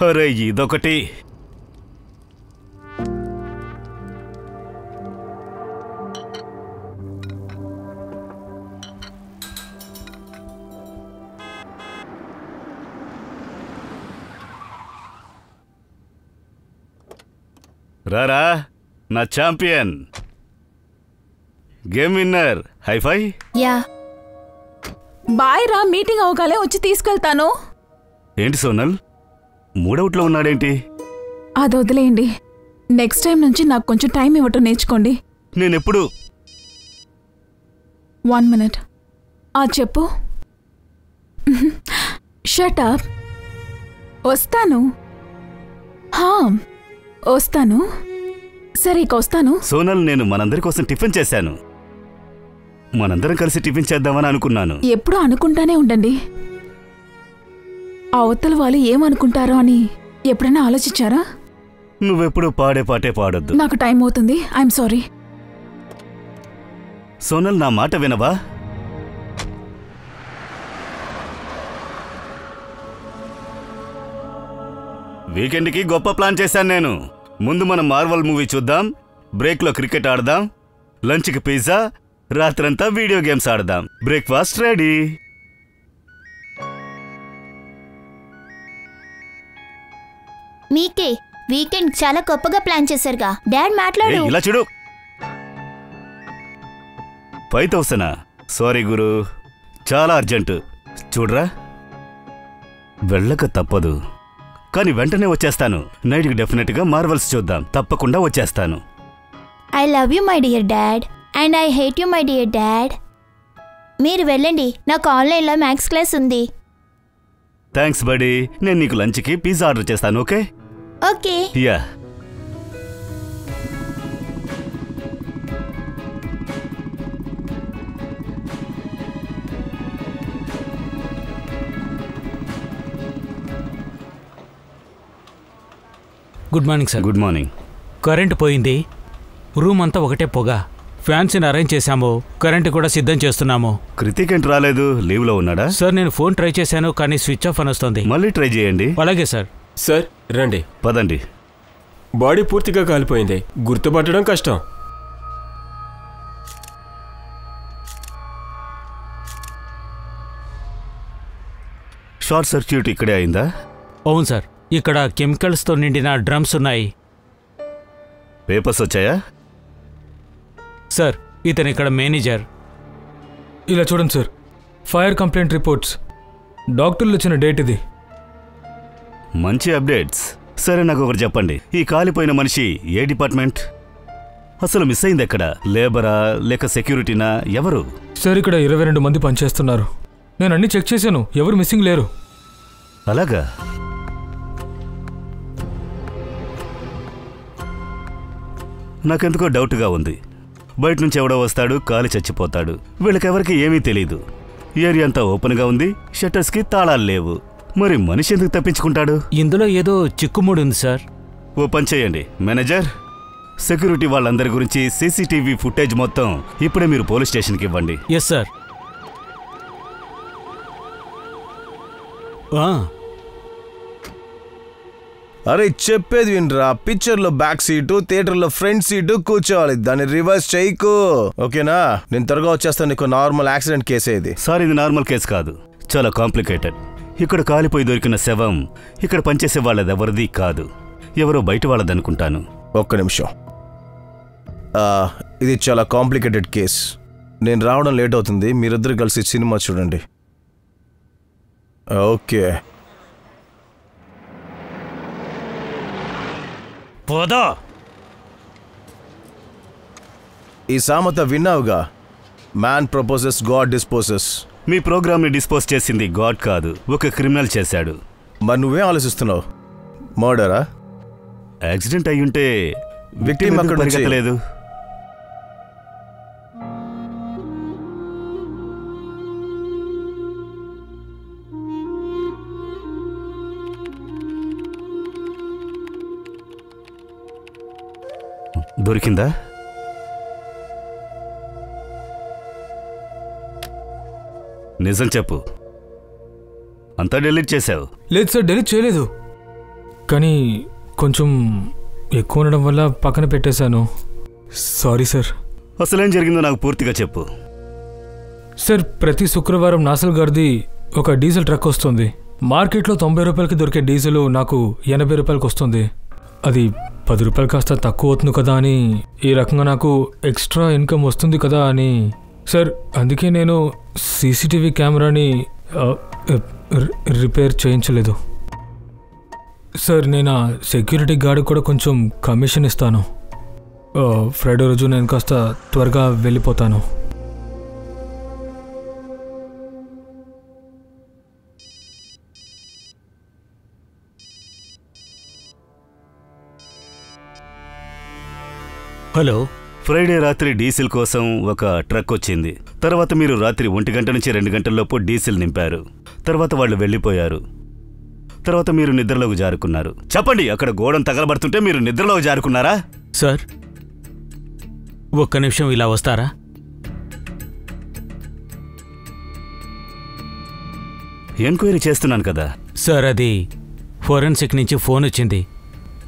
అరే ఇదొకటి. రారా నా champion, game winner. Hi fi. Yeah boy రా, మీటింగ్ అవగాలే వచ్చి తీసుకెళ్తాను. ఏంటి సోనల్ మూడవుట్లో ఉన్నాడేంటి? అది వదిలేయండి, నెక్స్ట్ టైం నుంచి నాకు కొంచెం టైం ఇవ్వటం నేర్చుకోండి. నేనెప్పుడు 1 minute. చెప్పు. Shut up. వస్తాను. వస్తాను. సరే ఇక వస్తాను. సోనల్ నేను మనందరి కోసం టిఫిన్ చేశాను. మనందరం కలిసి టిఫిన్ చేద్దామని అనుకున్నాను. ఎప్పుడూ అనుకుంటానే ఉండండి. అవతల వాళ్ళు ఏమనుకుంటారో అని ఎప్పుడైనా ఆలోచించారా? నువ్వెప్పుడు పాడే పాటే పాడొద్దు. నాకు టైం అవుతుంది. I'm sorry. సోనల్ నా మాట వినవా? వీకెండ్కి గొప్ప ప్లాన్ చేశాను నేను. ముందు మనం మార్వల్ మూవీ చూద్దాం, బ్రేక్లో క్రికెట్ ఆడదాం, లంచ్కి పిజ్జా, రాత్రంతా వీడియో గేమ్స్ ఆడదాం. Breakfast ready. మీకే వీకెండ్ చాలా గొప్పగా ప్లాన్ చేశారుగా. డాడ్ మాట్లాడు. ఇలా చూడు. 5,000. సారీ గురు, చాలా అర్జెంటు. చూడరా, వెళ్ళక తప్పదు, కానీ వెంటనే వచ్చేస్తాను. నైట్కి డెఫినెట్గా మార్వల్స్ చూద్దాం. తప్పకుండా వచ్చేస్తాను. I love you my dear dad and I hate you my dear dad. మీరు వెళ్ళండి, నాకు ఆన్లైన్లో మ్యాథ్స్ క్లాస్ ఉంది. Thanks buddy. నేను నీకు లంచ్కి పిజ్జా ఆర్డర్ చేస్తాను. Okay? Okay. Yeah. Good morning sir. Good morning. Current పోయింది, రూమ్ అంతా ఒకటే పొగ. ఫ్యాన్స్ని అరేంజ్ చేశాము, కరెంటు కూడా సిద్ధం చేస్తున్నాము. కృతిక్ ఏంటి రాలేదు? లీవ్లో ఉన్నాడా? సార్ నేను ఫోన్ ట్రై చేశాను కానీ స్విచ్ ఆఫ్ అని వస్తుంది. మళ్ళీ ట్రై చేయండి. అలాగే సార్. సార్ రండి. పదండి. బాడీ పూర్తిగా కాలిపోయింది, గుర్తుపట్టడం కష్టం. షార్ట్ సర్క్యూట్ ఇక్కడే అయిందా? అవును సార్, ఇక్కడ కెమికల్స్తో నిండిన డ్రమ్స్ ఉన్నాయి. పేపర్స్ వచ్చాయా? సార్ ఇతను ఇక్కడ మేనేజర్. ఇలా చూడండి సార్, ఫైర్ కంప్లైంట్ రిపోర్ట్స్, డాక్టర్లు ఇచ్చిన డేట్ ఇది. మంచి అప్డేట్స్. సరే నాకు ఒకటి చెప్పండి, ఈ కాలిపోయిన మనిషి ఏ డిపార్ట్మెంట్? అసలు మిస్ అయింది ఎక్కడ? లేబరా లేక సెక్యూరిటీనా? ఎవరు? సార్ ఇక్కడ 22 మంది పనిచేస్తున్నారు. నేను అన్ని చెక్ చేశాను, ఎవరు మిస్సింగ్ లేరు. అలాగా? నాకెందుకో డౌట్గా ఉంది. బయట నుంచి ఎవడో వస్తాడు, కాలి చచ్చిపోతాడు. వీళ్ళకెవరికి ఏమీ తెలీదు. ఏరియా అంతా ఓపెన్గా ఉంది, షట్టర్స్కి తాళాలు లేవు. మరి మనిషి ఎందుకు తప్పించుకుంటాడు? ఇందులో ఏదో చిక్కుముడి ఉంది సార్. ఓ పని చేయండి మేనేజర్, సెక్యూరిటీ వాళ్ళందరి గురించి సీసీటీవీ ఫుటేజ్ మొత్తం ఇప్పుడే మీరు పోలీస్ స్టేషన్కి ఇవ్వండి. Yes sir. అరే చెప్పేది వినరా, పిక్చర్లో బ్యాక్ సీటు, థియేటర్లో ఫ్రంట్ సీటు కూర్చోవాలి, దాన్ని రివర్స్ చేయకు. ఓకేనా? నేను త్వరగా వచ్చేస్తాను. నీకు నార్మల్ యాక్సిడెంట్ కేసే ఇది. సార్ ఇది నార్మల్ కేసు కాదు, చాలా కాంప్లికేటెడ్. ఇక్కడ కాలిపోయి దొరికిన శవం ఇక్కడ పనిచేసే వాళ్ళది ఎవరిది కాదు, ఎవరో బయట వాళ్ళది అనుకుంటాను. ఒక్క నిమిషం. ఇది చాలా కాంప్లికేటెడ్ కేస్. నేను రావడం లేట్ అవుతుంది, మీరిద్దరు కలిసి సినిమా చూడండి. ఓకే. పోదా. ఈ సామెత విన్నావుగా, మ్యాన్ ప్రపోజెస్ గాడ్ డిస్పోజెస్. మీ ప్రోగ్రామ్ని డిస్పోజ్ చేసింది గాడ్ కాదు, ఒక క్రిమినల్ చేశాడు. మరి నువ్వేం ఆలోచిస్తున్నావు? మర్డరా? యాక్సిడెంట్ అయ్యుంటే విక్టిమ్ అక్కడ పరిగెత్తలేదు. దొరికిందా? నిజం చెప్పు, అంతా డిలీట్ చేశావు? లేదు సార్, డిలీట్ చేయలేదు. కానీ కొంచెం ఎక్కువ ఉండడం వల్ల పక్కన పెట్టేశాను. Sorry sir. అసలేం జరిగిందో నాకు పూర్తిగా చెప్పు. సార్, ప్రతి శుక్రవారం నాసల్ గారిది ఒక డీజిల్ ట్రక్ వస్తుంది. మార్కెట్లో 90 రూపాయలకి దొరికే డీజిల్ నాకు 80 రూపాయలకి వస్తుంది. అది 10 రూపాయలు కాస్త తక్కువ అవుతుంది కదా అని, ఈ రకంగా నాకు ఎక్స్ట్రా ఇన్కమ్ వస్తుంది కదా అని సార్, అందుకే నేను సీసీటీవీ కెమెరాని రిపేర్ చేయించలేదు సార్. నేను సెక్యూరిటీ గార్డ్ కూడా కొంచెం కమిషన్ ఇస్తాను. ఫ్రైడే రోజు నేను కాస్త త్వరగా వెళ్ళిపోతాను. హలో, ఫ్రైడే రాత్రి డీజిల్ కోసం ఒక ట్రక్ వచ్చింది. తర్వాత మీరు రాత్రి 1 గంట నుంచి 2 గంటల్లోపు డీజిల్ నింపారు. తర్వాత వాళ్ళు వెళ్ళిపోయారు. తర్వాత మీరు నిద్రలోకి జారుకున్నారు. చెప్పండి, అక్కడ గోడను తగలబడుతుంటే మీరు నిద్రలోకి జారుకున్నారా? సార్, ఒక్క నిమిషం ఇలా వస్తారా? ఎంక్వైరీ చేస్తున్నాను కదా. సార్, అది ఫోరెన్సిక్ నుంచి ఫోన్ వచ్చింది.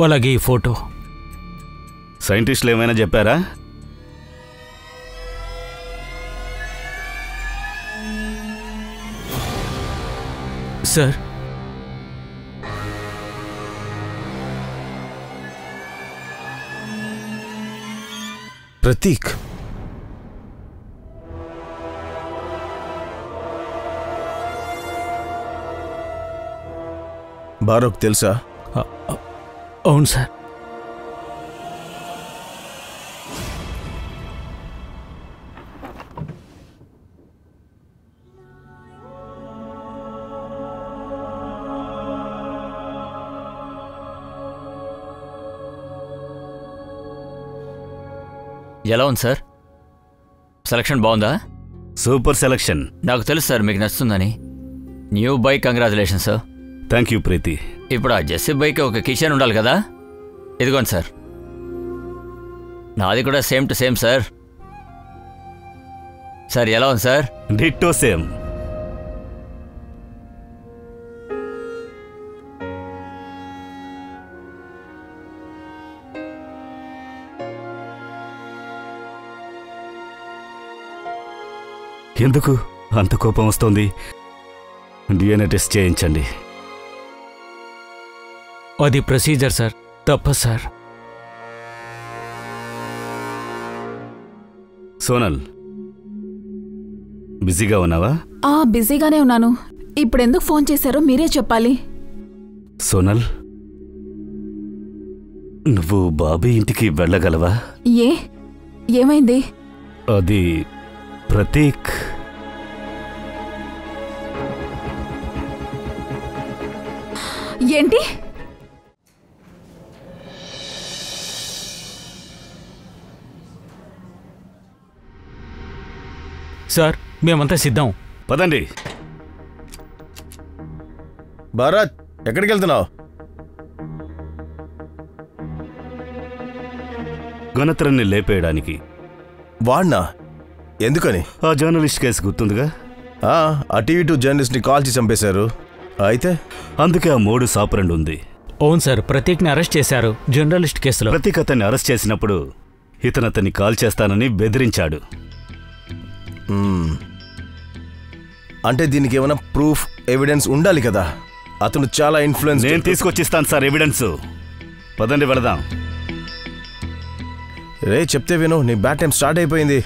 అలాగే ఈ ఫోటో. సైంటిస్టులు ఏమైనా చెప్పారా? సార్, ప్రతీక్, బారోక్ తెలుసా? అవును సార్. ఎలా ఉంది సార్? సెలక్షన్ బాగుందా? Super selection. నాకు తెలుసు సార్ మీకు నచ్చుతుందని. New bike, congratulation sir. Thank you Preethi. ఇప్పుడు ఆ జెస్సీ బైక్ ఒక కిచెన్ ఉండాలి కదా, ఇదిగోండి సార్. నాది కూడా same to same sir. Sir ఎలా ఉంది సార్? Ditto same. ఎందుకు అంత కోపం వస్తోంది? డిఎన్ఏ టెస్ట్ చేయించండి. అది ప్రొసీజర్ సార్, తప్ప సార్. సోనల్, బిజీగా ఉన్నావా? బిజీగానే ఉన్నాను. ఇప్పుడెందుకు ఫోన్ చేశారో మీరే చెప్పాలి. సోనల్, నువ్వు బాబీ ఇంటికి వెళ్ళగలవా? ఏమైంది? అది ప్రతీక్. ఏంటి? సార్, మేమంతా సిద్ధం. పదండి. భారత్, ఎక్కడికి వెళ్తున్నావు? గణత్రాన్ని లేపేయడానికి. వాడినా? ఎందుకని? ఆ జర్నలిస్ట్ కేసు గుర్తుందిగా? ఆ టీవీ 2 జర్నలిస్ట్ని కాల్చి చంపేశారు. అయితే అందుకే ఆ మోడు సాపరండి ఉంది. అవును సార్, ప్రతీక్ని అరెస్ట్ చేశారు జర్నలిస్ట్ కేసులో. ప్రతీక్ అతన్ని అరెస్ట్ చేసినప్పుడు ఇతను అతన్ని కాల్ చేస్తానని బెదిరించాడు. అంటే దీనికి ఏమైనా ప్రూఫ్, ఎవిడెన్స్ ఉండాలి కదా. అతను చాలా ఇన్ఫ్లుయెన్స్. నేను తీసుకొచ్చిస్తాను సార్ ఎవిడెన్స్. పదండి వెళదాం. రే, చెప్తే విను, నీ బ్యాట్ టైం స్టార్ట్ అయిపోయింది.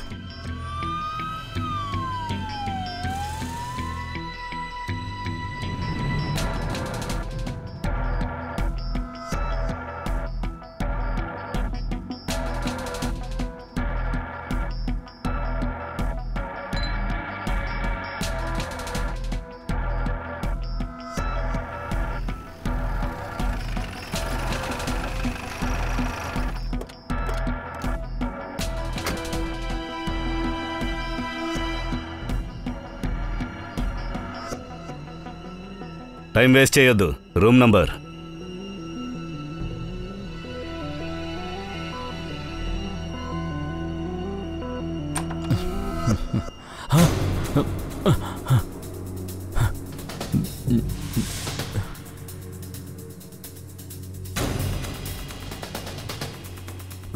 టైం వేస్ట్ చేయొద్దు. Room number.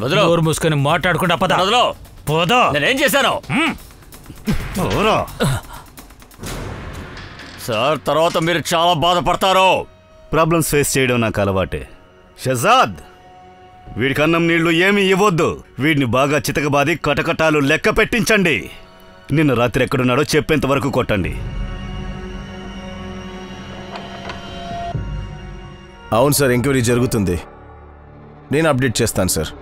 వదలు. నోరు మూసుకొని మాట్లాడుకుంటా పద. వదలు. పోదా. నేనేం చేశాను? పోరా. సార్, తర్వాత మీరు చాలా బాధపడతారు. ప్రాబ్లమ్స్ ఫేస్ చేయడం నాకు అలవాటే. షజాద్, వీడికి అన్నం నీళ్లు ఏమీ ఇవ్వద్దు. వీడిని బాగా చితకబాది కటకటాలు లెక్క పెట్టించండి. నిన్న రాత్రి ఎక్కడున్నాడో చెప్పేంత వరకు కొట్టండి. అవును సార్, ఎంక్వైరీ జరుగుతుంది. నేను అప్డేట్ చేస్తాను సార్.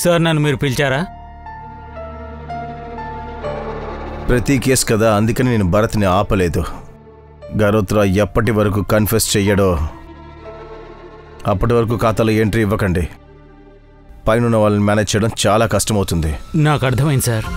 సార్, నన్ను మీరు పిలిచారా? ప్రతి కేసు కదా, అందుకని నేను భరత్ని ఆపలేదు. గరోత్రా ఎప్పటి వరకు కన్ఫెస్ చెయ్యడో అప్పటి వరకు ఖాతాలో ఎంట్రీ ఇవ్వకండి. పైన వాళ్ళని మేనేజ్ చేయడం చాలా కష్టమవుతుంది. నాకు అర్థమైంది సార్.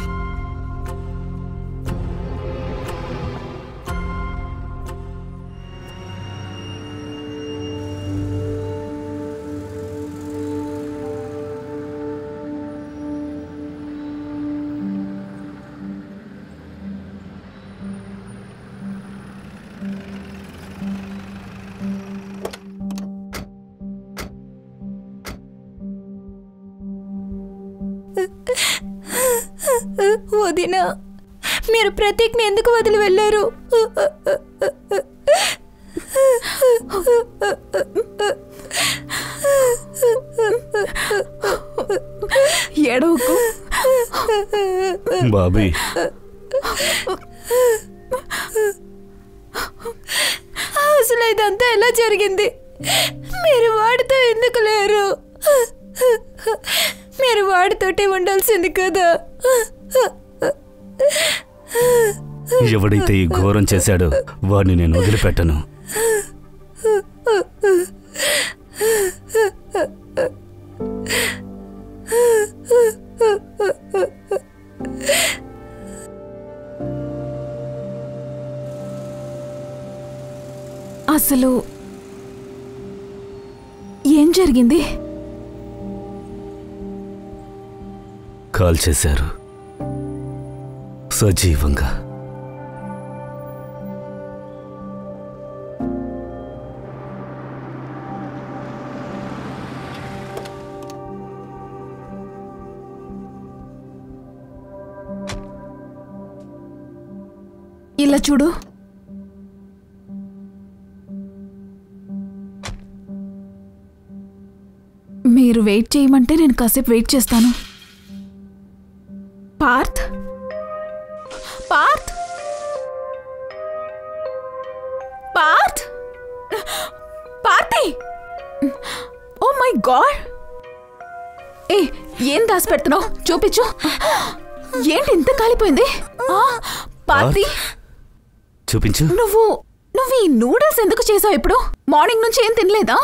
వదినా, మీరు ప్రతీక్ని ఎందుకు వదిలి వెళ్ళారు? ఏడవకు బాబీ. అసలు ఇదంతా ఎలా జరిగింది? మీరు వాడితో ఎందుకు లేరు? మీరు వాడితోటే ఉండాల్సింది కదా. ఎవడైతే ఈ ఘోరం చేశాడో వాడిని నేను వదిలిపెట్టను. అసలు ఏం జరిగింది? కాల్ చేశారు సజీవంగా. ఇలా చూడు. మీరు వెయిట్ చేయమంటే నేను కాసేపు వెయిట్ చేస్తాను. Parth, Parth, Parth, Parthi! Oh my god! ఏ, ఏం దాసి పెడుతున్నావు? చూపించు. ఏంటి ఇంత కాలిపోయింది? పార్థి, చూపించు. నువ్వు ఈ నూడిల్స్ ఎందుకు చేసావు? ఇప్పుడు మార్నింగ్ నుంచి ఏం తినలేదా?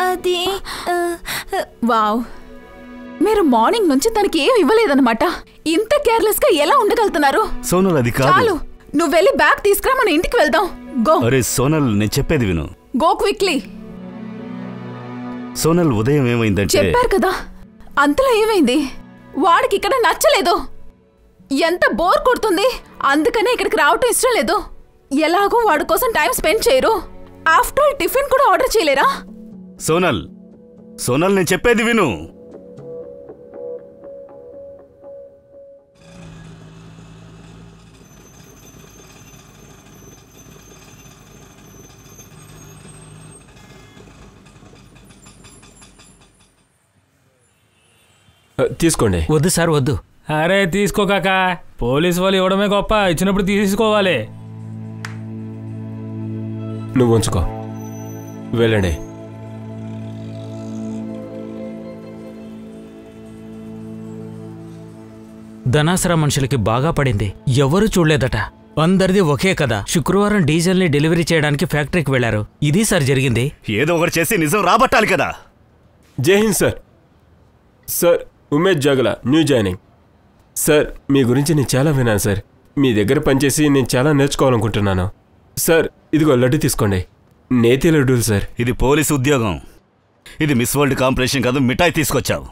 అది వావ్, మీరు మార్నింగ్ నుంచి తనకి ఏం ఇవ్వలేదన్నమాట. ఇంత కేర్లెస్ గా ఎలా ఉండగలుగుతున్నారు? సోనల్, అది కాదు. చాలు, నువ్వు వెళ్ళి బ్యాగ్ తీసుకురా, మన ఇంటికి వెళ్దాం. గో. అరే సోనల్, నేను చెప్పేది విను. Go quickly. సోనల్, ఉదయం ఏమైందంటే... చెప్పారు కదా, అంతలో ఏమైంది? వాడికి ఇక్కడ నచ్చలేదు. ఎంత బోర్ కొడుతుంది, అందుకనే ఇక్కడికి రావటం ఇష్టం లేదు. ఎలాగో వాడి కోసం టైం స్పెండ్ చేయరు. ఆఫ్టర్ ఆల్ టిఫిన్ కూడా ఆర్డర్ చేయలేరా? సోనల్, సోనల్, నేను చెప్పేది విను. తీసుకోండి. వద్దు సార్, వద్దు. అరే తీసుకోకాక, పోలీసు వాళ్ళు ఇవ్వడమే గొప్ప, ఇచ్చినప్పుడు తీసుకోవాలి. నువ్వు ఉంచుకో, వెళ్ళండి. ధనాసరా మనుషులకి బాగా పడింది. ఎవరూ చూడలేదట. అందరిది ఒకే కదా. శుక్రవారం డీజిల్ని డెలివరీ చేయడానికి ఫ్యాక్టరీకి వెళ్లారు. ఇది సార్ జరిగింది. ఏదో ఒకటి చేసి నిజం రాబట్టాలి కదా. జై హింద్ సార్. సార్, ఉమేష్ జాగల, న్యూ జాయినింగ్. సార్, మీ గురించి నేను చాలా విన్నాను సార్. మీ దగ్గర పనిచేసి నేను చాలా నేర్చుకోవాలనుకుంటున్నాను. సార్, ఇదిగో లడ్డు తీసుకోండి. నేతి లడ్డూలు సార్. ఇది పోలీసు ఉద్యోగం. ఇది మిస్ వరల్డ్ కాంపిటీషన్ కాదు. మిఠాయి తీసుకొచ్చావు.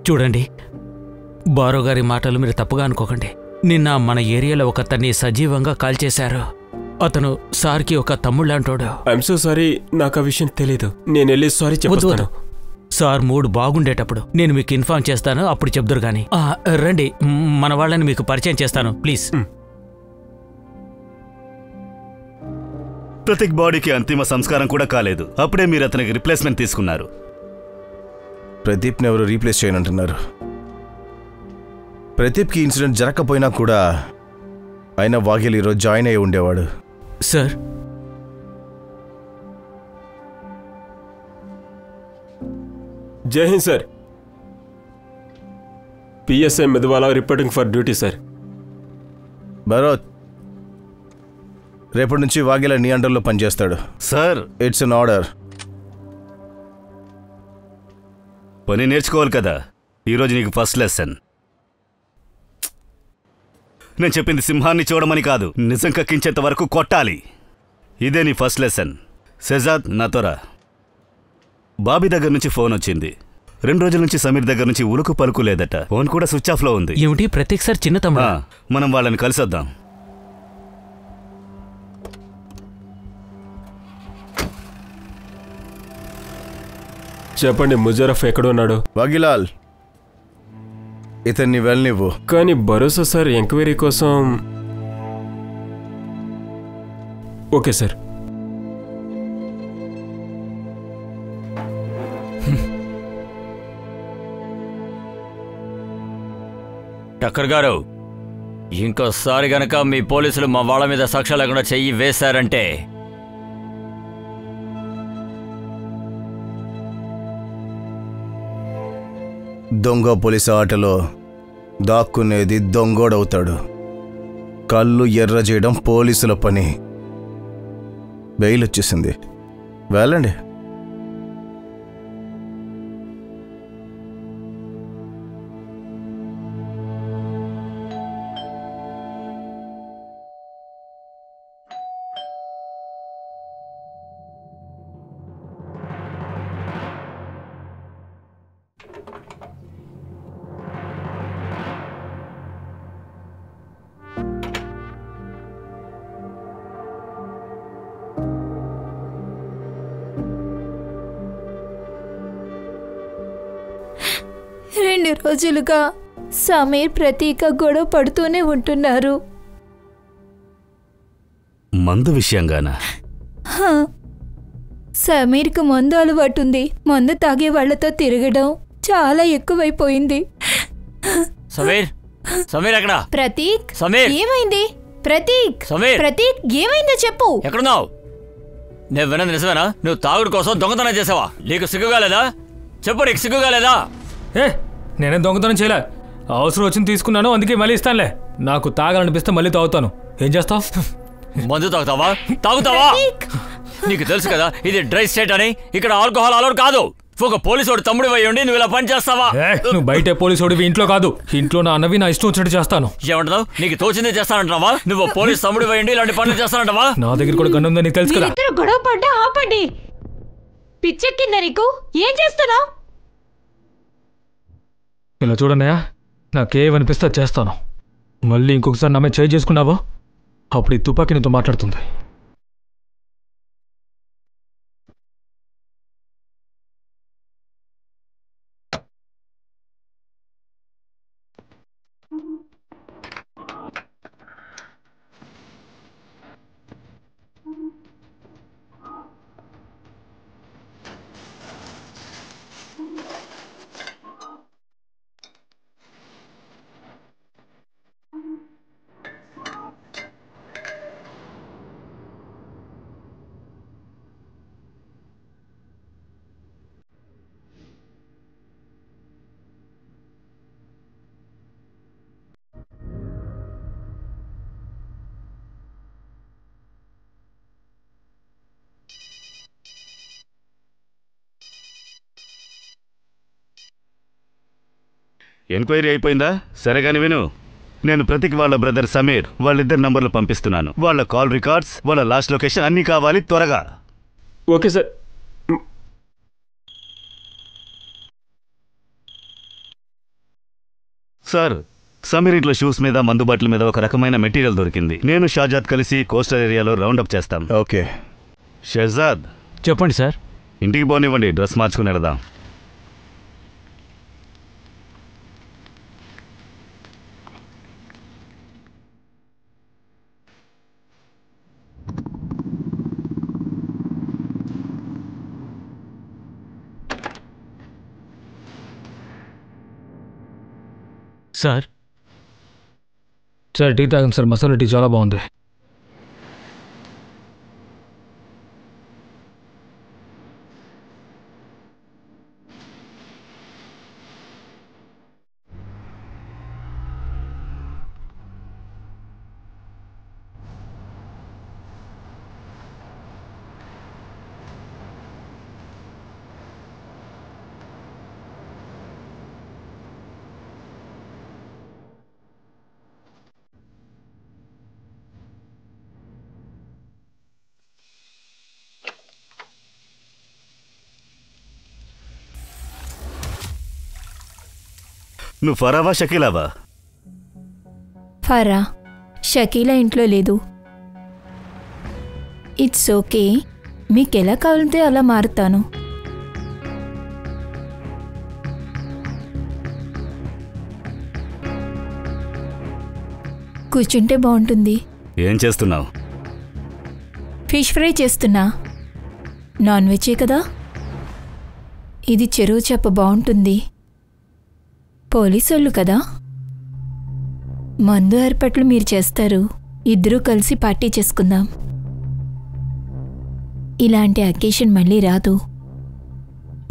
చూడండి, బారోగారి మాటలు మీరు తప్పుగా అనుకోకండి. నిన్న మన ఏరియాలో ఒకతన్ని సజీవంగా కాల్చేశారు. అతను సార్కి ఒక తమ్ముళ్ళంటోడు. ఐఎమ్ సో సారీ, నాకు ఆ విషయం తెలీదు. నేను వెళ్ళి సారీ చెప్తాను. సార్ మూడ్ బాగుండేటప్పుడు నేను మీకు ఇన్ఫార్మ్ చేస్తాను, అప్పుడు చెప్దురు గాని. రండి, మన వాళ్ళని మీకు పరిచయం చేస్తాను ప్లీజ్. ప్రతీక్ బాడీకి అంతిమ సంస్కారం కూడా కాలేదు, అప్పుడే మీరు అతనికి రిప్లేస్మెంట్ తీసుకున్నారు. ప్రదీప్ని ఎవరు రీప్లేస్ చేయనంటున్నారు? ప్రదీప్కి ఇన్సిడెంట్ జరగకపోయినా కూడా అయినా వాఘేల్ ఈరోజు జాయిన్ అయ్యి ఉండేవాడు. Sir, Jai Hind sir. PSI Meduwala reporting for duty sir. Bharat, రేపటి నుంచి వాఘేల్ నీ అండర్లో పనిచేస్తాడు. Sir, it's an order. పని నేర్చుకోవాలి కదా, ఈరోజు నీకు ఫస్ట్ లెసన్. నేను చెప్పింది సింహాన్ని చూడమని కాదు, నిజం కక్కించేంత వరకు కొట్టాలి. ఇదే నీ ఫస్ట్ లెసన్. షెజాద్, నాతోరా. బాబీ దగ్గర నుంచి ఫోన్ వచ్చింది. 2 రోజుల నుంచి సమీర్ దగ్గర నుంచి ఉలుకు పలుకు లేదట. ఫోన్ కూడా స్విచ్ ఆఫ్లో ఉంది. ఏమిటి ప్రతీక్ సార్ చిన్న తమ్ముడు? మనం వాళ్ళని కలిసొద్దాం. చెప్పండి, ముజరఫ్ ఎక్కడున్నాడు? వాఘిలాల్, ఇతన్ని వెళ్ళనివ్వు. కానీ భరోసా సార్ ఎంక్వైరీ కోసం. Okay sir. టక్కర్ గారు, ఇంకోసారి గనక మీ పోలీసులు మా వాళ్ళ మీద సాక్ష్యాలు లేకుండా చెయ్యి వేశారంటే దొంగ పోలీసు ఆటలో దాక్కునేది దొంగోడవుతాడు. కళ్ళు ఎర్ర చేయడం పోలీసుల పని. బెయిల్ వచ్చేసింది, వెళ్ళండి. రెండు రోజులుగా సమీర్ ప్రతీక గొడవ పడుతూనే ఉంటున్నారు. మందు విషయంగానా? సమీర్కి మందు అలవాటుంది. మందు తాగే వాళ్లతో తిరగడం చాలా ఎక్కువైపోయింది. సమీర్, సమీర్ ఎక్కడ? ప్రతీక్, సమీర్, ఏమైంది? ప్రతీక్, సమీర్, ప్రతీక్ ఏమైందో చెప్పు. ఎక్కడున్నావు? నేను విన్నది నిజమేనా? నువ్వు తాగుడు కోసం దొంగతనం చేసావా? నీకు సిగ్గుగా లేదా? చెప్పు, నీకు సిగ్గుగా లేదా? నేనే దొంగతనం చేయలే. అవసరం వచ్చింది తీసుకున్నాను, అందుకే మళ్ళీ ఇస్తానులే. నాకు తాగాలనిపిస్తే మళ్ళీ తాగుతాను. ఏం చేస్తావు? మందు తాగుతావా? తాగుతావా? నీకు తెలుసు కదా ఇది డ్రై స్టేట్ అని. ఇక్కడ ఆల్కహాల్ అలౌడ్ కాదు. ఒక పోలీసు తమ్ముడు అయ్యండి నువ్వు ఇలా పని చేస్తావా? నువ్వు బయట పోలీసుడివి, ఇంట్లో కాదు. ఇంట్లో నా అన్నవి నా ఇష్టం వచ్చినట్టు చేస్తాను. ఏమంటున్నావు? నీకు తోచిందే చేస్తానంటున్నావా? నువ్వు పోలీసు తమ్ముడు అయ్యండి ఇలాంటి పనులు చేస్తానంటావా? నా దగ్గర కూడా గన్ను ఉందని నీకు తెలుసు కదా. గొడవ పడ్డా ఆపండి. పిచ్చెక్కిందా నీకు? ఏం చేస్తున్నావు? ఇలా చూడన్నయ్యా, నాకేమనిపిస్తే చేస్తాను. మళ్ళీ ఇంకొకసారి నా మీద చేయి చేసుకున్నావో అప్పుడు ఈ తుపాకీ నీతో మాట్లాడుతుంది. ఎంక్వైరీ అయిపోయిందా? సరే గాని విను, నేను ప్రతీక్ వాళ్ళ బ్రదర్ సమీర్ వాళ్ళిద్దరు నంబర్లు పంపిస్తున్నాను. వాళ్ళ కాల్ రికార్డ్స్, వాళ్ళ లాస్ట్ లొకేషన్ అన్నీ కావాలి, త్వరగా. Okay sir. సార్, సమీర్ ఇంట్లో షూస్ మీద మందు బాటిల్ మీద ఒక రకమైన మెటీరియల్ దొరికింది. నేను షాజాద్ కలిసి కోస్టల్ ఏరియాలో రౌండప్ చేస్తాం. ఓకే. షహజాద్ చెప్పండి సార్. ఇంటికి పోనివ్వండి, డ్రెస్ మార్చుకుని వెళదాం. సార్ సార్ టీ తాగండి సార్, మసాలా టీ చాలా బాగుంది. నువ్వు ఫరావా షకీలావా? ఫరా. షకీలా ఇంట్లో లేదు. ఇట్స్ ఓకే, మీకు ఎలా కావాలంటే అలా మారుతాను. కూర్చుంటే బాగుంటుంది. ఏం చేస్తున్నావు? ఫిష్ ఫ్రై చేస్తున్నా. నాన్ వెజే కదా, ఇది చెరువు చేప బాగుంటుంది. పోలీసోళ్ళు కదా, మందు ఏర్పాట్లు మీరు చేస్తారు. ఇద్దరూ కలిసి పార్టీ చేసుకుందాం. ఇలాంటి అకేషన్ మళ్ళీ రాదు.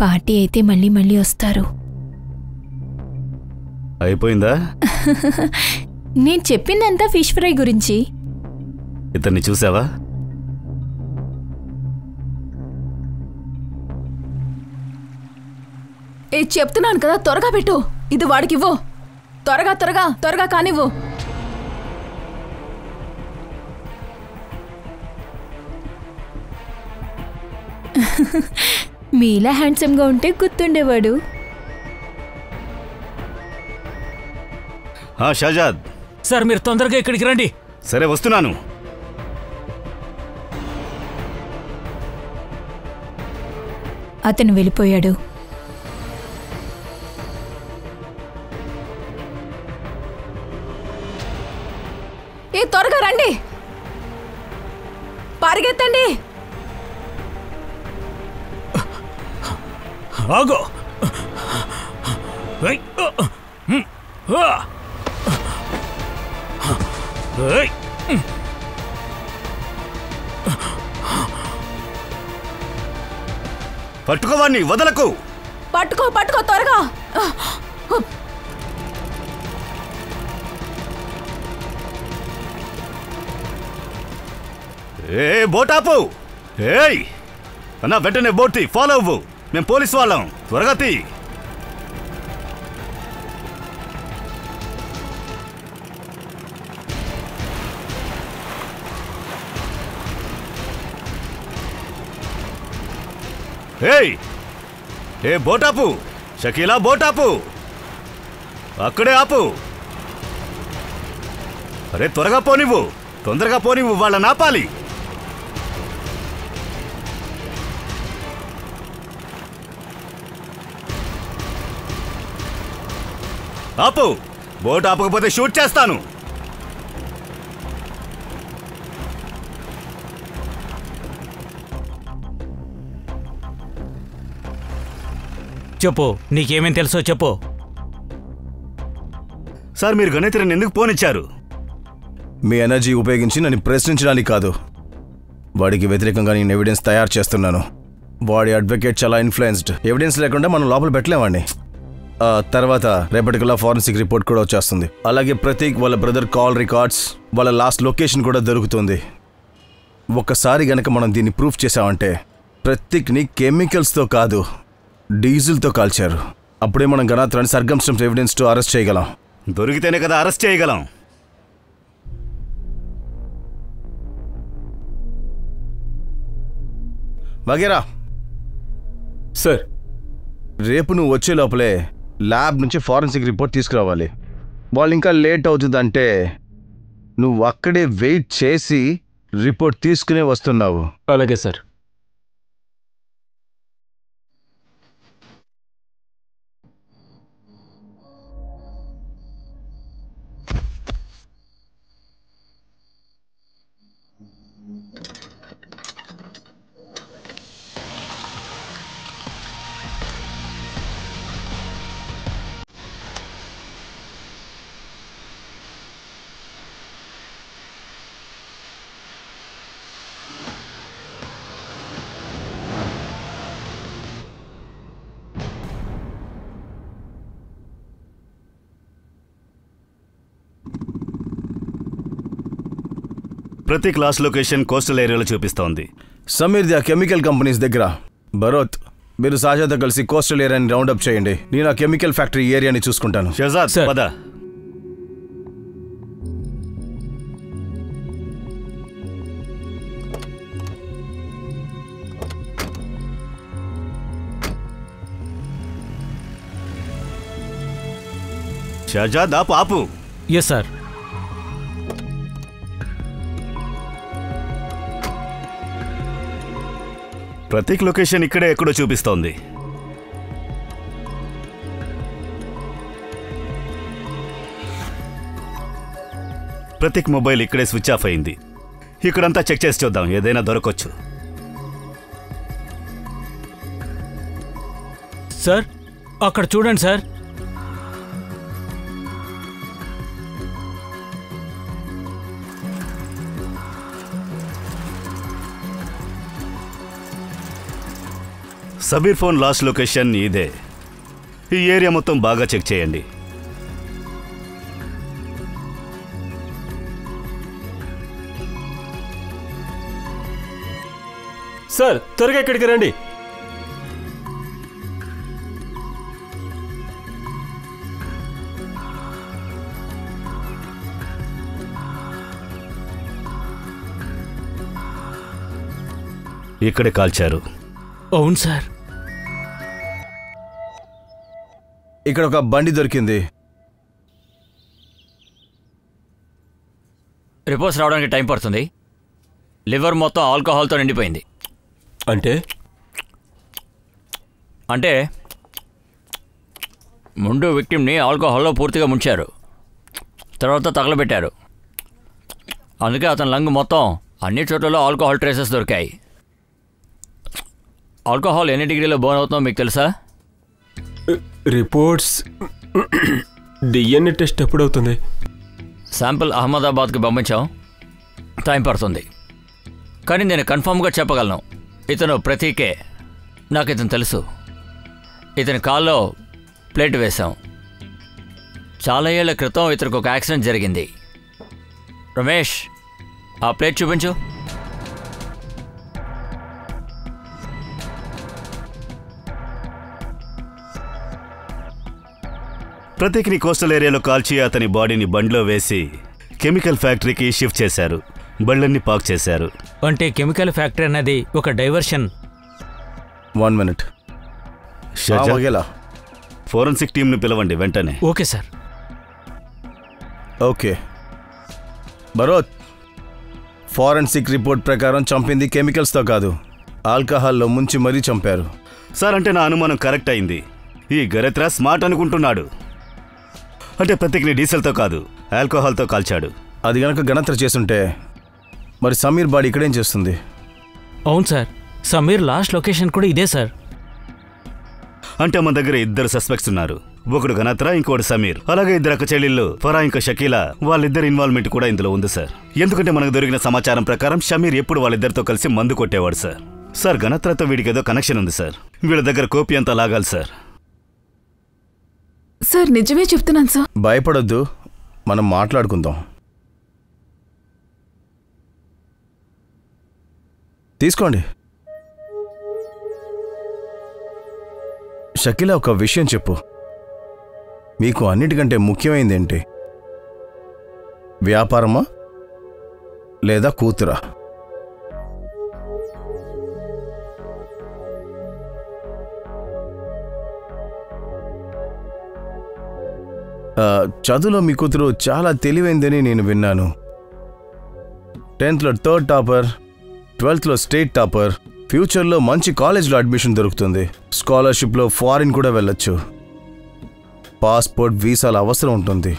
పార్టీ అయితే మళ్ళీ మళ్ళీ వస్తారు. అయిపోయిందా? నేను చెప్పిందంతా ఫిష్ ఫ్రై గురించి. ఇతన్ని చూసావా? చెప్తున్నాను కదా, త్వరగా పెట్టు. ఇది వాడికివ్వు. త్వరగా త్వరగా త్వరగా కానివ్వు. మీలా హ్యాండ్సమ్గా ఉంటే గుర్తుండేవాడు. షాజాద్. సార్ మీరు తొందరగా ఇక్కడికి రండి. సరే వస్తున్నాను. అతను వెళ్ళిపోయాడు. త్వరగా రండి, పరిగెత్తండి. ఆగో. పట్టుకోవాన్ని వదలకు. పట్టుకో పట్టుకో త్వరగా. ఏ బోట్ ఆపు. ఏయ్ అన్నా, వెంటనే బోట్ తీ. ఫాలో అవ్వు, మేము పోలీసు వాళ్ళం. త్వరగా తీ. ఏయ్ ఏ బోట్ ఆపు. షకీలా బోట్ ఆపు. అక్కడే ఆపు. అరే త్వరగా పోనివ్వు, తొందరగా పోనివ్వు, వాళ్ళని ఆపాలి. ఆపు. బోట్ ఆపకపోతే షూట్ చేస్తాను. చెప్పు, నీకేమేం తెలుసో చెప్పు. సార్, మీరు గణేత్రని ఎందుకు పోనిచ్చారు? మీ ఎనర్జీ ఉపయోగించి నన్ను ప్రశ్నించడానికి కాదు, వాడికి వ్యతిరేకంగా నేను ఎవిడెన్స్ తయారు చేస్తున్నాను. వాడి అడ్వకేట్ చాలా ఇన్ఫ్లుయెన్స్డ్. ఎవిడెన్స్ లేకుండా మనం లోపల పెట్టలేవాడిని. తర్వాత రేపటికల్లా ఫారెన్సిక్ రిపోర్ట్ కూడా వచ్చేస్తుంది. అలాగే ప్రతీక్ వాళ్ళ బ్రదర్ కాల్ రికార్డ్స్, వాళ్ళ లాస్ట్ లొకేషన్ కూడా దొరుకుతుంది. ఒక్కసారి గనక మనం దీన్ని ప్రూఫ్ చేసామంటే ప్రతీక్ని కెమికల్స్తో కాదు, డీజిల్తో కాల్చారు. అప్పుడే మనం గణాత్రాన్ని సర్కమ్స్టెన్స్ ఎవిడెన్స్తో అరెస్ట్ చేయగలం. దొరికితేనే కదా అరెస్ట్ చేయగలం. వగేరా. సార్, రేపు నువ్వు వచ్చే లోపలే ల్యాబ్ నుంచి ఫారెన్సిక్ రిపోర్ట్ తీసుకురావాలి. వాళ్ళు ఇంకా లేట్ అవుతుందంటే నువ్వు అక్కడే వెయిట్ చేసి రిపోర్ట్ తీసుకునే వస్తున్నావు. అలాగే సార్. ప్రతి క్లాస్ లొకేషన్ కోస్టల్ ఏరియాలో చూపిస్తోంది. సమీర్ది ఆ కెమికల్ కంపెనీస్ దగ్గర. భరత్, మీరు సాజాతో కలిసి కోస్టల్ ఏరియాని రౌండప్ చేయండి. నేను ఆ కెమికల్ ఫ్యాక్టరీ ఏరియాని చూసుకుంటాను. షహజాద్ పద. షహజాద్ ఆపు. Yes sir. ప్రతీక్ లొకేషన్ ఇక్కడే ఎక్కడో చూపిస్తోంది. ప్రతీక్ మొబైల్ ఇక్కడే స్విచ్ ఆఫ్ అయింది. ఇక్కడంతా చెక్ చేసి చూద్దాం, ఏదైనా దొరకొచ్చు. సార్ అక్కడ చూడండి sir. Sabir phone last location ఇదే. ఈ ఏరియా మొత్తం బాగా చెక్ చేయండి. సార్ త్వరగా ఇక్కడికి రండి. ఇక్కడే కాల్చారు. అవును సార్. ఇక్కడ ఒక బండి దొరికింది. రిపోర్ట్స్ రావడానికి టైం పడుతుంది. లివర్ మొత్తం ఆల్కహాల్తో నిండిపోయింది. అంటే ముందు విక్టిమ్ని ఆల్కహాల్లో పూర్తిగా ముంచారు, తర్వాత తగలబెట్టారు. అందుకే అతని లంగ్ మొత్తం అన్ని చోట్లలో ఆల్కహాల్ ట్రేసెస్ దొరికాయి. ఆల్కహాల్ ఎన్ని డిగ్రీలో బర్న్ అవుతుందో మీకు తెలుసా? రిపోర్ట్స్ డిఎన్ఏ టెస్ట్ ఎప్పుడవుతుంది? శాంపిల్ అహ్మదాబాద్కి పంపించాం, టైం పడుతుంది. కానీ నేను కన్ఫామ్గా చెప్పగలను, ఇతను ప్రతీకే. నాకు ఇతను తెలుసు. ఇతని కాల్లో ప్లేట్ వేశాం. చాలా ఏళ్ల క్రితం ఇతనికి ఒక యాక్సిడెంట్ జరిగింది. రమేష్, ఆ ప్లేట్ చూపించు. ప్రతీక్ని కోస్టల్ ఏరియాలో కాల్చి అతని బాడీని బండిలో వేసి కెమికల్ ఫ్యాక్టరీకి షిఫ్ట్ చేశారు. బళ్ళన్ని పాక్ చేశారు. అంటే కెమికల్ ఫ్యాక్టరీ అనేది ఒక డైవర్షన్. 1 minute. ఫోరెన్సిక్ టీంని పిలవండి వెంటనే. Okay sir. Okay Bharat, forensic report ప్రకారం చంపింది కెమికల్స్తో కాదు, ఆల్కహాల్లో ముంచి మరీ చంపారు. సార్, అంటే నా అనుమానం కరెక్ట్ అయింది. ఈ గరత్రా స్మార్ట్ అనుకుంటున్నాడు. అంటే ప్రతీక్ని డీజిల్తో కాదు, ఆల్కహాల్తో కాల్చాడు. అది గనక గణత్ర చేస్తుంటే మరి సమీర్ బాడీ ఇక్కడేం చేస్తుంది? అవును సార్, సమీర్ లాస్ట్ లొకేషన్ కూడా ఇదే సార్. అంటే మన దగ్గర 2 సస్పెక్ట్స్ ఉన్నారు. ఒకడు గణత్రా, ఇంకోటి సమీర్. అలాగే 2 అక్క చెల్లెళ్ళు ఫరా ఇంకా షకీలా. వాళ్ళిద్దరి ఇన్వాల్వ్మెంట్ కూడా ఇందులో ఉంది సార్. ఎందుకంటే మనకు దొరికిన సమాచారం ప్రకారం షమీర్ ఎప్పుడు వాళ్ళిద్దరితో కలిసి మందు కొట్టేవాడు సార్. సార్, గణత్రాతో వీడికి ఏదో కనెక్షన్ ఉంది సార్. వీళ్ళ దగ్గర కోపి అంతా లాగాలి సార్. సార్, నిజమే చెప్తున్నాను సార్. భయపడొద్దు, మనం మాట్లాడుకుందాం. తీసుకోండి. షకీలా, ఒక విషయం చెప్పు. మీకు అన్నిటికంటే ముఖ్యమైనది ఏంటి? వ్యాపారమా లేదా కూతురా? చదువులో మీ కూతురు చాలా తెలివైందని నేను విన్నాను. 10th third topper, 12th state topper. ఫ్యూచర్లో మంచి కాలేజ్లో అడ్మిషన్ దొరుకుతుంది. స్కాలర్షిప్లో ఫారిన్ కూడా వెళ్ళొచ్చు. పాస్పోర్ట్, వీసాల అవసరం ఉంటుంది.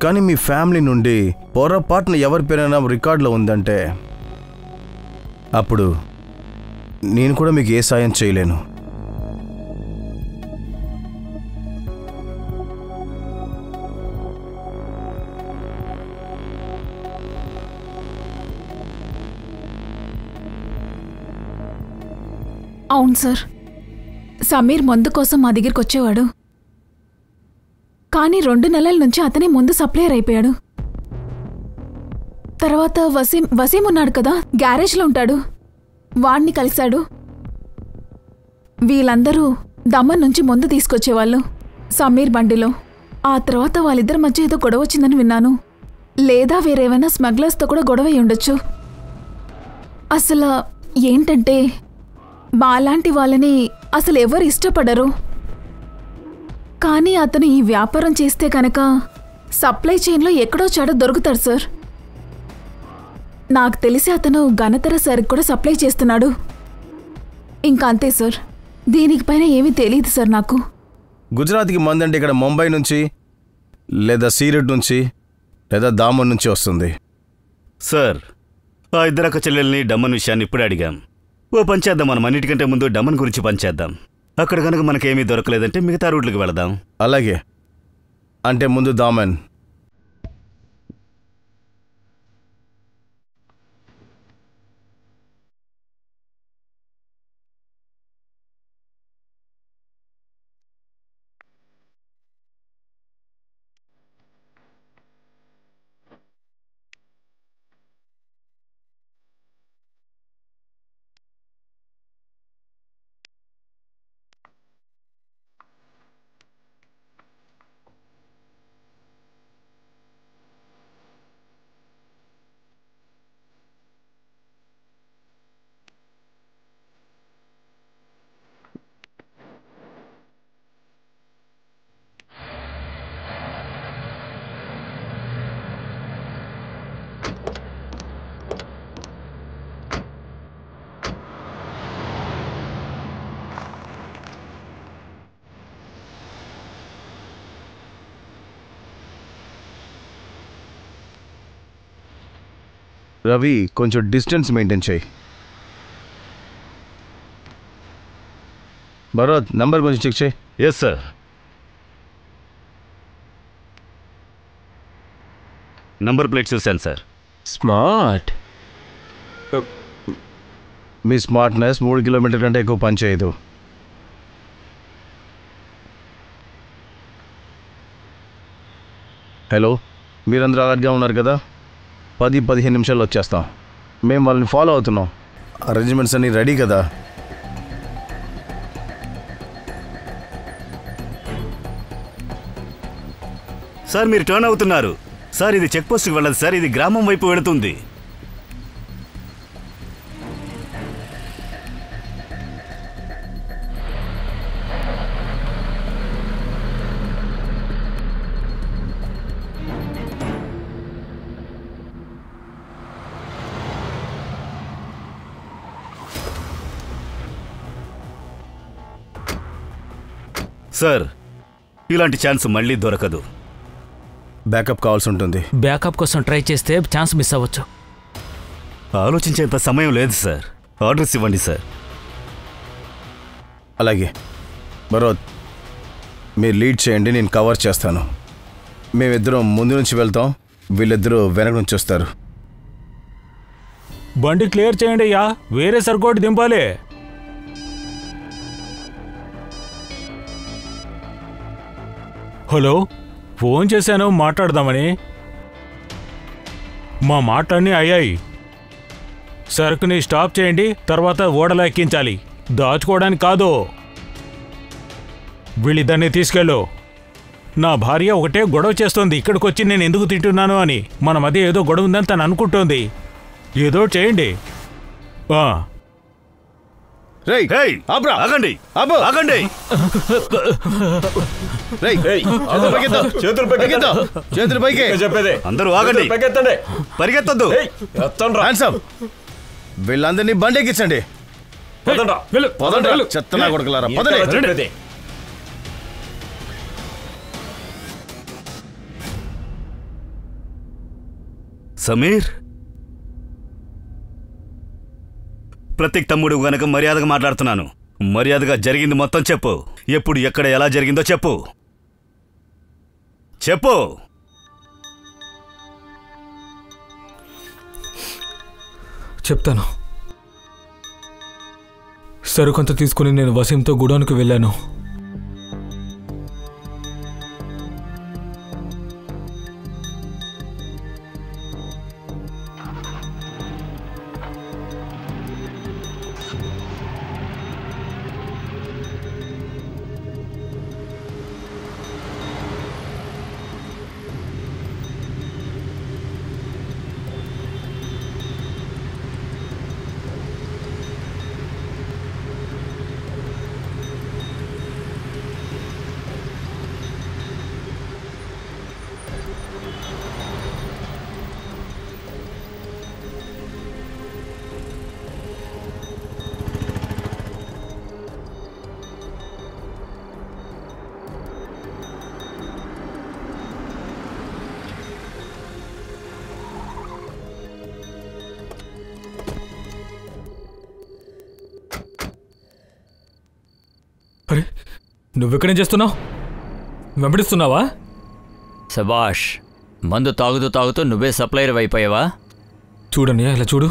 కానీ మీ ఫ్యామిలీ నుండి పొరపాటున ఎవరి పేరైనా రికార్డులో ఉందంటే అప్పుడు నేను కూడా మీకు ఏ సాయం చేయలేను. అవును సార్, సమీర్ మందు కోసం మా దగ్గరికి వచ్చేవాడు. కానీ 2 నెలల నుంచి అతనే ముందు సప్లయర్ అయిపోయాడు. తర్వాత వసీం ఉన్నాడు కదా, గ్యారేజ్లో ఉంటాడు, వాణ్ణి కలిశాడు. వీళ్ళందరూ దమ్మన్ నుంచి ముందు తీసుకొచ్చేవాళ్ళు సమీర్ బండిలో. ఆ తర్వాత వాళ్ళిద్దరి మధ్య ఏదో గొడవ వచ్చిందని విన్నాను. లేదా వేరేమైనా స్మగ్లర్స్తో కూడా గొడవ అయి ఉండొచ్చు. అసలు ఏంటంటే మాలాంటి వాళ్ళని అసలు ఎవరు ఇష్టపడరు. కానీ అతను ఈ వ్యాపారం చేస్తే కనుక సప్లై చైన్లో ఎక్కడో చాడ దొరుకుతాడు సార్. నాకు తెలిసి అతను ఘనతర సరుకు కూడా సప్లై చేస్తున్నాడు. ఇంకా అంతే సార్, దీనికి పైన ఏమీ తెలియదు సార్ నాకు. గుజరాత్కి మందంటే ఇక్కడ ముంబై నుంచి లేదా సీరట్ నుంచి లేదా దామన్ నుంచి వస్తుంది. సార్, ఆ ఇద్దరు అక్క చెల్లెల్ని డమ్మన్ విషయాన్ని ఇప్పుడే అడిగాం. ఓ పనిచేద్దాం, మనం అన్నిటికంటే ముందు డమ్మన్ గురించి పనిచేద్దాం. అక్కడ కనుక మనకేమీ దొరకలేదంటే మిగతా రూట్లకు వెళదాం. అలాగే, అంటే ముందు దామన్. రవి, కొంచెం డిస్టెన్స్ మెయింటైన్ చేయి. భరత్, నంబర్ కొంచెం చెక్ చేయి. Yes sir. నంబర్ ప్లేట్ చూశాను సార్. స్మార్ట్. మీ స్మార్ట్నెస్ 3 కిలోమీటర్ కంటే ఎక్కువ పనిచేయదు. హలో, మీరందరూ అలర్ట్గా ఉన్నారు కదా? 10-15 నిమిషాల్లో వచ్చేస్తాం. మేము వాళ్ళని ఫాలో అవుతున్నాం. అరేంజ్మెంట్స్ అన్నీ రెడీ కదా? సార్, మీరు టర్న్ అవుతున్నారు. సార్, ఇది చెక్ పోస్ట్కి వెళ్ళదు సార్, ఇది గ్రామం వైపు వెళుతుంది. సార్, ఇలాంటి ఛాన్స్ మళ్ళీ దొరకదు. బ్యాకప్ కావాల్సి ఉంటుంది. బ్యాకప్ కోసం ట్రై చేస్తే ఛాన్స్ మిస్ అవ్వచ్చు. ఆలోచించేంత సమయం లేదు సార్. ఆర్డర్స్ ఇవ్వండి సార్. అలాగే భరత్, మీరు లీడ్ చేయండి, నేను కవర్ చేస్తాను. మేమిద్దరం ముందు నుంచి వెళ్తాం, వీళ్ళిద్దరూ వెనక నుంచి వస్తారు. బండి క్లియర్ చేయండి అయ్యా, వేరే సరుకోటి దింపాలి. హలో, ఫోన్ చేశాను మాట్లాడదామని. మా మాటలన్నీ అయ్యాయి. సరుకుని స్టాప్ చేయండి, తర్వాత ఓడలో ఎక్కించాలి. దాచుకోవడానికి కాదు. వీళ్ళిద్దరిని తీసుకెళ్ళు. నా భార్య ఒకటే గొడవ చేస్తోంది, ఇక్కడికి వచ్చి నేను ఎందుకు తింటున్నాను అని. మన మధ్య ఏదో గొడవ ఉందని తను అనుకుంటోంది. ఏదో చేయండి. రేయ్ హేయ్, ఆబ్రా ఆగండి ఆబు ఆగండి. రేయ్ పైకెత్తు. చేతులు పైకెత్తు. చేతులు పైకి. చెప్పేదే అందరూ ఆగండి. పైకెత్తండి. పరిగెత్తొద్దు. Hands up. వీళ్ళందరినీ బండెక్కించండి. పదండ్రా చెత్తనా కొడుకులారా పదండి. సమీర్, ప్రతీక్ తమ్ముడు గనక మర్యాదగా మాట్లాడుతున్నాను. మర్యాదగా జరిగింది మొత్తం చెప్పు. ఎప్పుడు ఎక్కడ ఎలా జరిగిందో చెప్పు. చెప్పు. చెప్తాను. సరుకంత తీసుకుని నేను వసీంతో గుడౌన్కి వెళ్ళాను. అరే, నువ్వెక్కడేం చేస్తున్నావు? వెంబడిస్తున్నావా? శబాష్, మందు తాగుతూ తాగుతూ నువ్వే సప్లైర్ అయిపోయావా? చూడని ఇలా చూడు.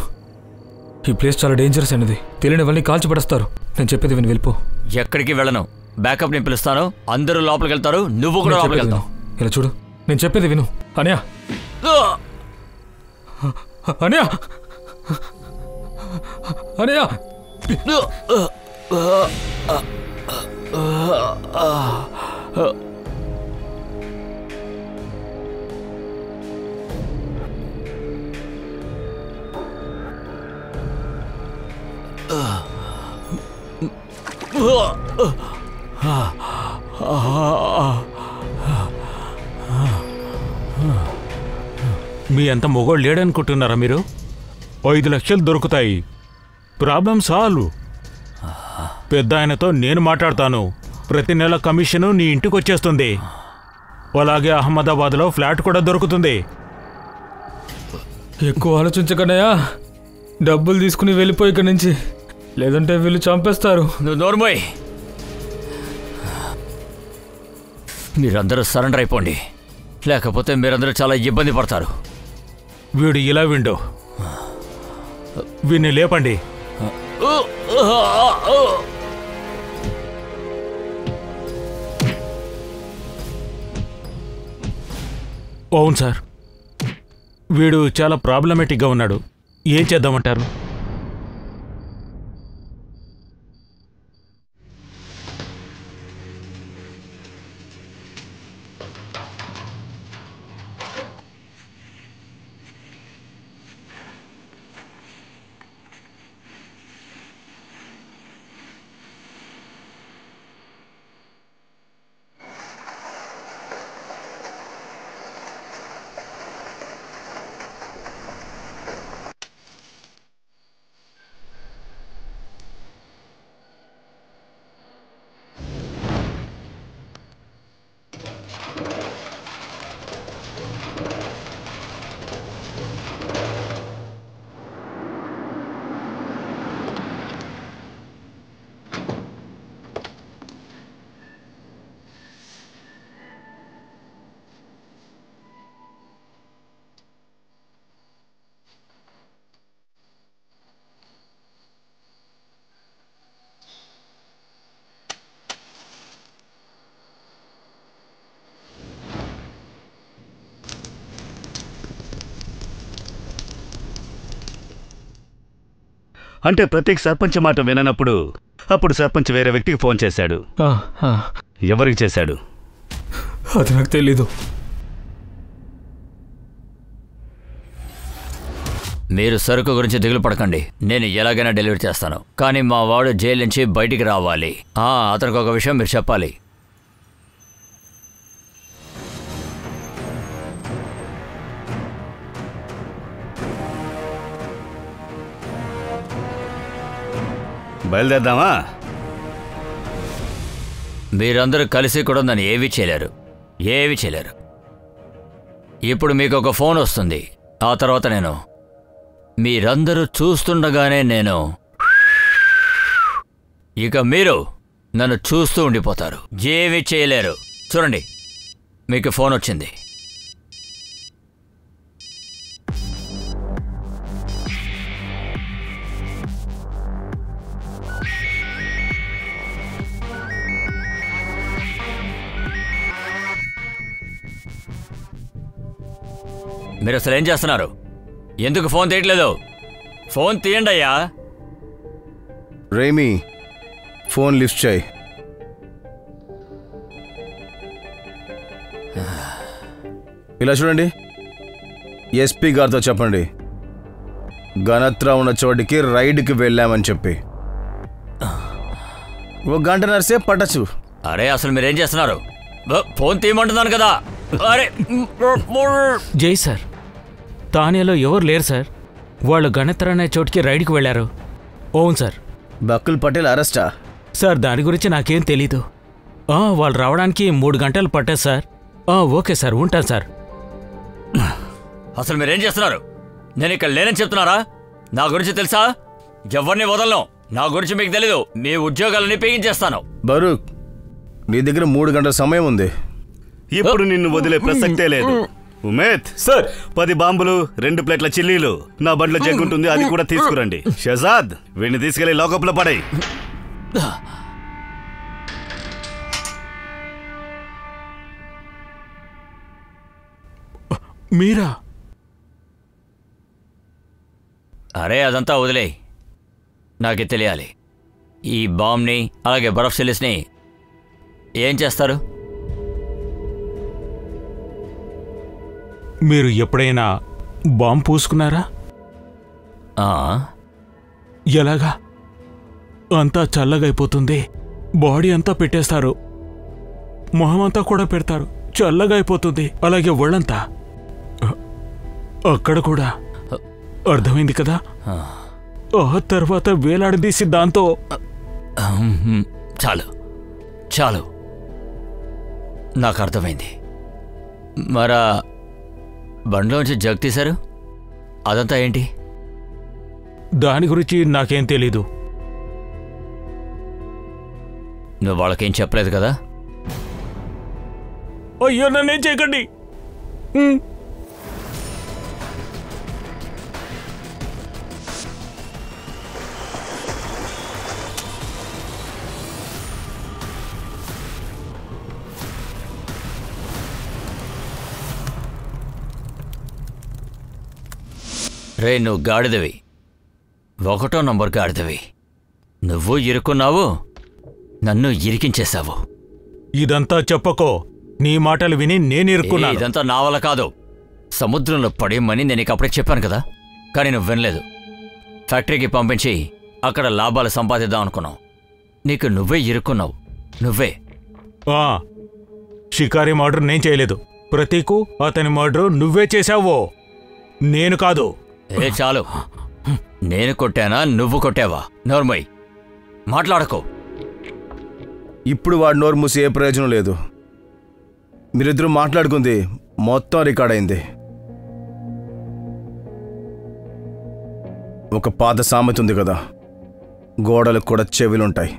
ఈ ప్లేస్ చాలా డేంజరస్ అయినది. తెలియని వాళ్ళని కాల్చి పడేస్తారు. నేను చెప్పేది విని వెళ్ళిపో. ఎక్కడికి వెళ్ళను. బ్యాకప్ నేను పిలుస్తాను. అందరూ లోపలికి వెళ్తారు. నువ్వు కూడా లోపలికి వెళ్తావు. ఇలా చూడు, నేను చెప్పేది విను. అనయా అనయా అనయా మీ అంత మొగోడు లేడనుకుంటున్నారా మీరు? 5 లక్షలు దొరుకుతాయి. Problem solve. పెద్ద ఆయనతో నేను మాట్లాడతాను. ప్రతి నెల కమిషను నీ ఇంటికి వచ్చేస్తుంది. అలాగే అహ్మదాబాద్లో ఫ్లాట్ కూడా దొరుకుతుంది. ఎక్కువ ఆలోచించకనయా. డబ్బులు తీసుకుని వెళ్ళిపోయి ఇక్కడి నుంచి, లేదంటే వీళ్ళు చంపేస్తారు. నువ్వు నోర్మోయ్. మీరందరూ సరెండర్ అయిపోండి, లేకపోతే మీరందరూ చాలా ఇబ్బంది పడతారు. వీడు ఇలా విండు. వీడిని లేపండి. అవును సార్, వీడు చాలా ప్రాబ్లమేటిక్గా ఉన్నాడు. ఏం చేద్దామంటారు? అంటే ప్రతీక్ సర్పంచ్ మాట విననప్పుడు అప్పుడు సర్పంచ్ వేరే వ్యక్తికి ఫోన్ చేశాడు. ఎవరికి చేశాడు? అది నాకు తెలీదు. మీరు సరుకు గురించి దిగులు పడకండి, నేను ఎలాగైనా డెలివరీ చేస్తాను. కానీ మా వాడు జైలు నుంచి బయటికి రావాలి. అతనికి ఒక విషయం మీరు చెప్పాలి. బయలుదేద్దామా? మీరందరూ కలిసి కూడా నన్ను ఏమీ చేయలేరు. ఇప్పుడు మీకు ఒక ఫోన్ వస్తుంది. ఆ తర్వాత మీరందరూ చూస్తుండగానే ఇక మీరు నన్ను చూస్తూ ఉండిపోతారు, ఏమీ చేయలేరు. చూడండి, మీకు ఫోన్ వచ్చింది. మీరు అసలు ఏం చేస్తున్నారు? ఎందుకు ఫోన్ తీయట్లేదు? ఫోన్ తీయండి అయ్యా. రేమీ, ఫోన్ లిఫ్ట్ చేయి. ఇలా చూడండి, ఎస్పీ గారితో చెప్పండి గణత్రా ఉన్న చోటికి రైడ్కి వెళ్ళామని చెప్పి. 1 గంటన్నర సేపు పట్టచ్చు. అరే అసలు మీరేం చేస్తున్నారు? ఫోన్ తీయమంటున్నాను కదా. అరే జై సార్, తానేలో ఎవరు లేరు సార్. వాళ్ళు గణత్ర అనే చోటుకి రైడ్కి వెళ్ళారు. అవును సార్. బకుల్ పటేల్ అరెస్టా? సార్ దాని గురించి నాకేం తెలీదు. వాళ్ళు రావడానికి 3 గంటలు పట్టారు సార్. ఓకే సార్, ఉంటాను సార్. అసలు మీరేం చేస్తున్నారు? నేను ఇక్కడ లేనని చెప్తున్నారా? నా గురించి తెలుసా? ఎవరిని వదలను. నా గురించి మీకు తెలీదు. మీ ఉద్యోగాలని పీగించేస్తాను. బరూక్, నీ దగ్గర 3 గంటల సమయం ఉంది. ఇప్పుడు నిన్ను వదిలే ప్రసక్తే లేదు. ఉమేద్ సార్, 10 బాంబులు, 2 ప్లేట్ల చిల్లీలు, నా బండ్లో జగ్గుంటుంది, అది కూడా తీసుకురండి. షహజాద్, వీడిని తీసుకెళ్లి లోకప్లో పడాయి. మీరా? అరే అదంతా వదిలే, నాకు తెలియాలి. ఈ బాంబ్ని అలాగే బరఫ్ సిలిస్ని ఏం చేస్తారు? మీరు ఎప్పుడైనా బాంబు పూసుకున్నారా? ఎలాగా? అంతా చల్లగా అయిపోతుంది, బాడీ అంతా పెట్టేస్తారు, మొహం అంతా కూడా పెడతారు, చల్లగా అయిపోతుంది, అలాగే ఒళ్ళంతా. అక్కడ కూడా. అర్థమైంది కదా? ఆ తర్వాత వేలాడదీసి దాంతో. చాలు, నాకు అర్థమైంది. మరా బండ్లోంచి జగ్ తీశారు, అదంతా ఏంటి? దాని గురించి నాకేం తెలీదు. నువ్వు వాళ్ళకేం చెప్పలేదు కదా? అయ్యో, నన్నేం చేయకండి. రే, నువ్వు గాడిదవి, 1వ నంబర్ గాడిదవి. నువ్వు ఇరుక్కున్నావు, నన్ను ఇరికించేశావు. ఇదంతా చెప్పకో, నీ మాటలు విని నేను ఇరుక్కున్నా. ఇదంతా నా వల్ల కాదు. సముద్రంలో పడేయమని నేను అప్పుడే చెప్పాను కదా, కానీ నువ్వు వినలేదు. ఫ్యాక్టరీకి పంపించి అక్కడ లాభాలు సంపాదిద్దాం అనుకున్నావు. నీకు నువ్వే ఇరుక్కున్నావు, నువ్వే. షికారి మర్డర్ నేను చేయలేదు. ప్రతీకు అతని మర్డర్ నువ్వే చేశావో, నేను కాదు. చాలు. నేను కొట్టానా, నువ్వు కొట్టావా? నోర్మయ్, మాట్లాడకో. ఇప్పుడు వాడు నోరు మూసి ఏ ప్రయోజనం లేదు. మీరిద్దరూ మాట్లాడుకుంది మొత్తం రికార్డ్ అయింది. ఒక పాత సామెత ఉంది కదా, గోడలకు కూడా చెవులుంటాయి.